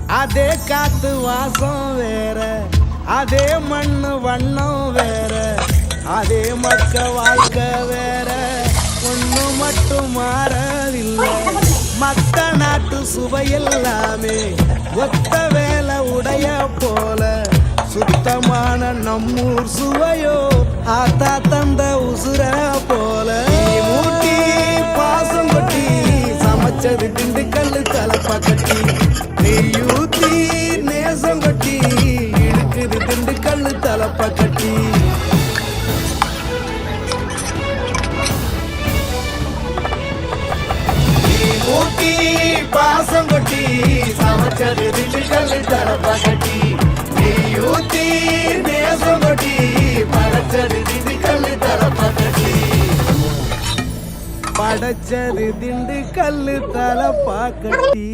அதே காத்து வாசம் வேற, அதே மண்ணு வண்ணம் வேற, அதே மக்க வாழ்க்கை வேற, ஒண்ணு மட்டும் மாறவில்லை. மத்த நாட்டு சுவையெல்லாமே ஒத்த வேலை உடைய போல, சுத்தமான நம்மூர் சுவையோ ஆத்தா தந்த உசுர போல. மூட்டி பாசம் கொட்டி சமைச்சது திண்டுக்கல் கலப்பா கட்டி, நெய்யூத்தி நேசம் கொட்டி இழுக்குது திண்டுக்கல் தலப்பா கட்டி. மூட்டி பாசம் கொட்டி சமைச்சது திண்டுக்கல் தலப்பா கட்டி, நெய்யூத்தி நேசம் கொட்டி படைச்சது திண்டுக்கல் தலப்பா கட்டி. படைச்சது திண்டுக்கல் தலப்பா கட்டி.